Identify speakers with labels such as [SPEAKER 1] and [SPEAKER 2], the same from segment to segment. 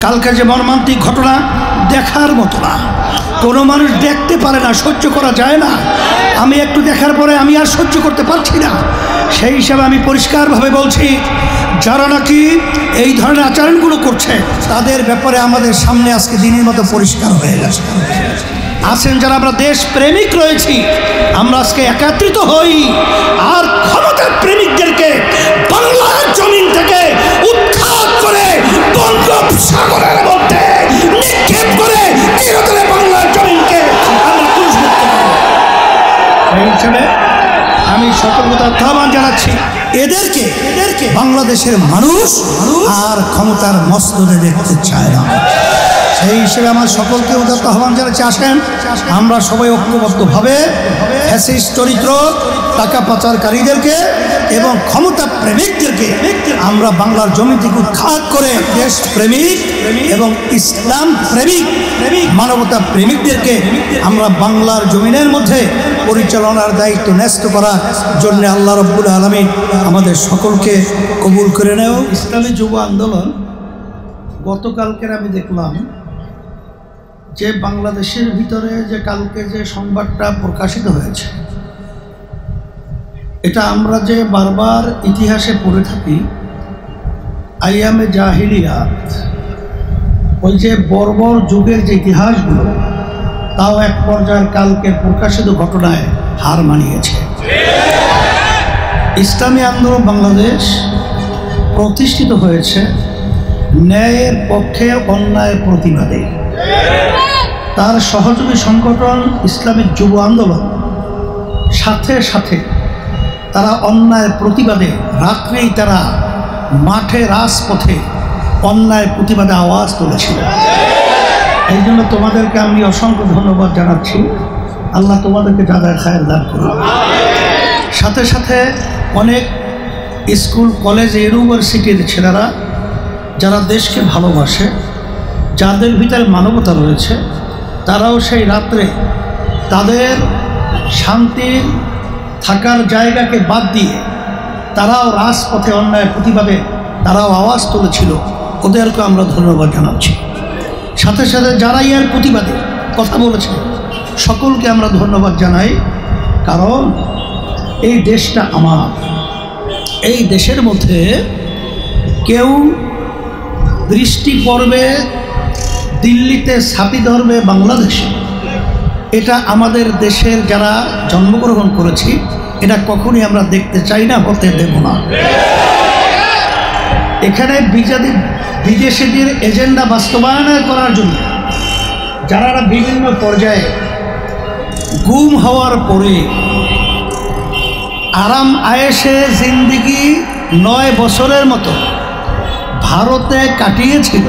[SPEAKER 1] কালকে যে মর্মান্তিক ঘটনা দেখার মতো না, কোনো মানুষ দেখতে পারে না, সহ্য করা যায় না। আমি একটু দেখার পরে আমি আর সহ্য করতে পারছি না। সেই হিসাবে আমি পরিষ্কারভাবে বলছি, যারা নাকি এই ধরনের আচরণগুলো করছে তাদের ব্যাপারে আমাদের সামনে আজকে দিনের মতো পরিষ্কার হয়ে গেছে। আছেন যারা আমরা দেশ প্রেমিক রয়েছি, আমরা আজকে একত্রিত হই আর ক্ষমতার প্রেমিকদেরকে বাংলার জমিন থেকে উৎখাত করে বঙ্গোপসাগরের মধ্যে নিক্ষেপ করে চিরতরে বাংলার জমিনকে আমরা পুরস্কৃত করব। এই হিসেবে আমি সতর্কতার আহ্বান জানাচ্ছি, এদেরকে বাংলাদেশের মানুষ আর ক্ষমতার মস্তদে দেখতে চায় না। সেই হিসেবে আমার সকলকে উদাত্ত আহ্বান জানাচ্ছি, আসেন আমরা সবাই ঐক্যবদ্ধভাবে ফ্যাসিস্ট চরিত্র, টাকা পাচারকারীদেরকে এবং ক্ষমতা প্রেমিকদেরকে আমরা বাংলার জমি থেকে উৎখাত করে দেশ প্রেমিক এবং ইসলাম প্রেমিক মানবতা প্রেমিকদেরকে আমরা বাংলার জমিনের মধ্যে পরিচালনার দায়িত্ব ন্যস্ত করার জন্য আল্লাহ রব্বুল আলামিন আমাদের সকলকে কবুল করে নেও। ইসলামী যুব আন্দোলন গতকালকের আমি দেখলাম যে বাংলাদেশের ভিতরে যে কালকে যে সংবাদটা প্রকাশিত হয়েছে, এটা আমরা যে বারবার ইতিহাসে পড়ে থাকি, আইয়ামে জাহিলিয়াত, ওই যে বর্বর যুগের যে ইতিহাসগুলো, তাও এক পর্যায়ের কালকের প্রকাশিত ঘটনায় হার মানিয়েছে। ইসলামী আন্দোলন বাংলাদেশ প্রতিষ্ঠিত হয়েছে ন্যায়ের পক্ষে, অন্যায়ের প্রতিবাদে। তার সহযোগী সংগঠন ইসলামিক যুব আন্দোলন সাথে সাথে তারা অন্যায়ের প্রতিবাদে রাত্রেই তারা মাঠে রাজপথে অন্যায়ের প্রতিবাদে আওয়াজ তুলেছিল। এই জন্য তোমাদেরকে আমি অসংখ্য ধন্যবাদ জানাচ্ছি। আল্লাহ তোমাদেরকে যাদের খায়ের দান করুন। সাথে সাথে অনেক স্কুল, কলেজ, ইউনিভার্সিটির ছেলেরা যারা দেশকে ভালোবাসে, যাদের ভিতরে মানবতা রয়েছে, তারাও সেই রাত্রে তাদের শান্তির থাকার জায়গাকে বাদ দিয়ে তারাও রাজপথে অন্যায় প্রতিবাদে তারাও আওয়াজ তুলেছিল। ওদেরকে আমরা ধন্যবাদ জানাচ্ছি। সাথে সাথে যারা এর প্রতিবাদে কথা বলেছে সকলকে আমরা ধন্যবাদ জানাই, কারণ এই দেশটা আমার। এই দেশের মধ্যে কেউ দৃষ্টি পড়বে দিল্লিতে, ছাতি ধরবে বাংলাদেশে, এটা আমাদের দেশের যারা জন্মগ্রহণ করেছি এটা কখনই আমরা দেখতে চাই না, হতে দেব না। এখানে বিদেশিদের এজেন্ডা বাস্তবায়ন করার জন্য যারা বিভিন্ন পর্যায়ে গুম হওয়ার পরে আরাম আয়েশে জিন্দিগি 9 বছরের মতো ভারতে কাটিয়েছিল,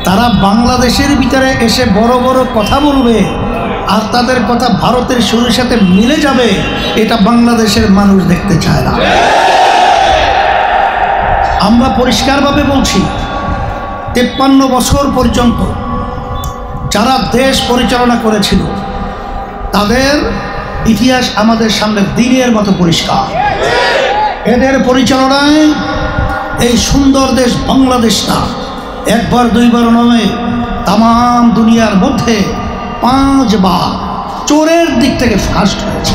[SPEAKER 1] তারা বাংলাদেশের ভিতরে এসে বড় বড় কথা বলবে আর তাদের কথা ভারতের সুরের সাথে মিলে যাবে, এটা বাংলাদেশের মানুষ দেখতে চায় না। আমরা পরিষ্কারভাবে বলছি, 53 বছর পর্যন্ত যারা দেশ পরিচালনা করেছিল তাদের ইতিহাস আমাদের সামনে দিনের মতো পরিষ্কার। এদের পরিচালনায় এই সুন্দর দেশ বাংলাদেশটা একবার দুইবার নয়, তাম দুনিয়ার মধ্যে 5 বার চোরের দিক থেকে ফার্স্ট হয়েছে।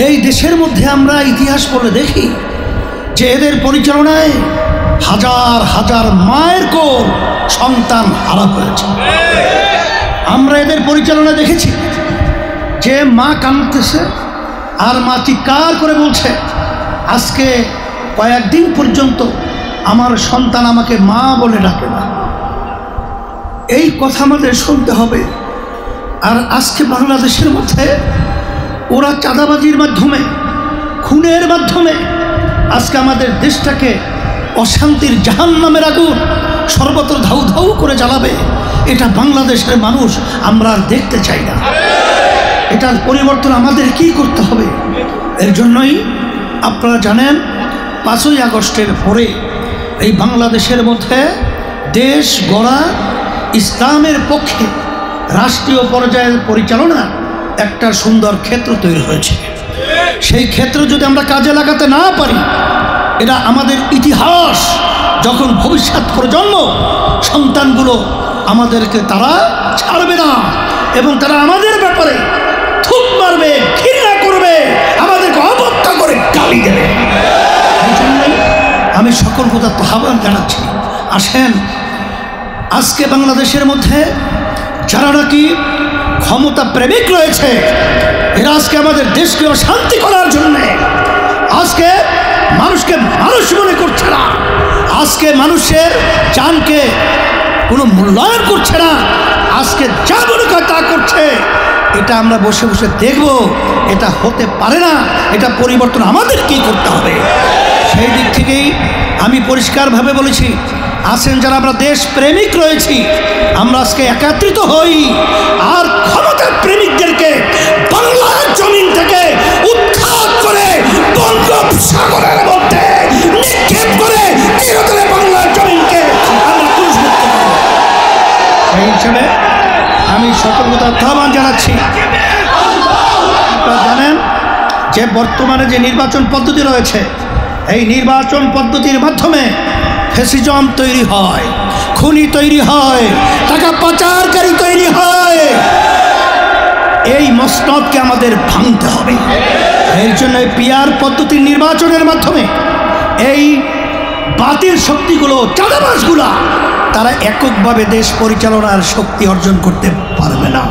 [SPEAKER 1] এই দেশের মধ্যে আমরা ইতিহাস পড়লে দেখি যে এদের পরিচালনায় হাজার হাজার মায়ের কোল সন্তান হারা হয়েছে। আমরা এদের পরিচালনা দেখেছি যে মা কাঁদতেছে আর মা চিৎকার করে বলছে, আজকে কয়েকদিন পর্যন্ত আমার সন্তান আমাকে মা বলে ডাকে না। এই কথা আমাদের শুনতে হবে। আর আজকে বাংলাদেশের মধ্যে ওরা চাঁদাবাজির মাধ্যমে, খুনের মাধ্যমে আজকে আমাদের দেশটাকে অশান্তির জাহান্নামের আগুন সর্বত্র ধাউ ধাউ করে জ্বালাবে। এটা বাংলাদেশের মানুষ আমরা আর দেখতে চাই না। এটার পরিবর্তন আমাদের কি করতে হবে? এর জন্যই আপনারা জানেন 5ই আগস্টের পরে এই বাংলাদেশের মধ্যে দেশ গড়া, ইসলামের পক্ষে রাষ্ট্রীয় পর্যায়ের পরিচালনা একটা সুন্দর ক্ষেত্র তৈরি হয়েছে। সেই ক্ষেত্র যদি আমরা কাজে লাগাতে না পারি, এটা আমাদের ইতিহাস যখন ভবিষ্যৎ প্রজন্ম সন্তানগুলো আমাদেরকে তারা ছাড়বে না এবং তারা আমাদের ব্যাপারে থুক মারবে, ঘৃণা করবে, আমাদেরকে অবজ্ঞা করে গালি দেবে। এই জন্যই আমি সকল কথা আহ্বান জানাচ্ছি, আসেন আজকে বাংলাদেশের মধ্যে যারা নাকি ক্ষমতা প্রেমিক রয়েছে, এরা আজকে আমাদের দেশকে অশান্তি করার জন্যে আজকে মানুষকে মানুষ মনে করছে না, আজকে মানুষের জানকে কোনো মূল্যায়ন করছে না, আজকে যা মনে করে তা করছে। এটা আমরা বসে বসে দেখব, এটা হতে পারে না, এটা পরিবর্তন আমাদেরকেই করতে হবে। সেই দিক থেকেই আমি পরিষ্কারভাবে বলেছি, আছেন যারা আমরা দেশ প্রেমিক রয়েছি, আমরা আজকে একত্রিত হই আর ক্ষমতার প্রেমিকদেরকে বাংলার জমিন থেকে উৎখাত করে বঙ্গোপসাগরের মধ্যে নিক্ষেপ করে চিরতরে বাংলার জমিনকে আমরা পুরস্কৃত করব। সেই হিসেবে আমি সতর্কতার আহ্বান জানাচ্ছি। আপনারা জানেন যে বর্তমানে যে নির্বাচন পদ্ধতি রয়েছে, এই নির্বাচন পদ্ধতির মাধ্যমে ফ্যাসিজম তৈরি হয়, খুনি তৈরি হয়, টাকা পাচারকারী তৈরি হয়। এই মসনদকে আমাদের ভাঙতে হবে। এর জন্য পিআর পদ্ধতির নির্বাচনের মাধ্যমে এই বাতিল শক্তিগুলো, চাঁদাবাজগুলা, তারা এককভাবে দেশ পরিচালনার শক্তি অর্জন করতে পারবে না।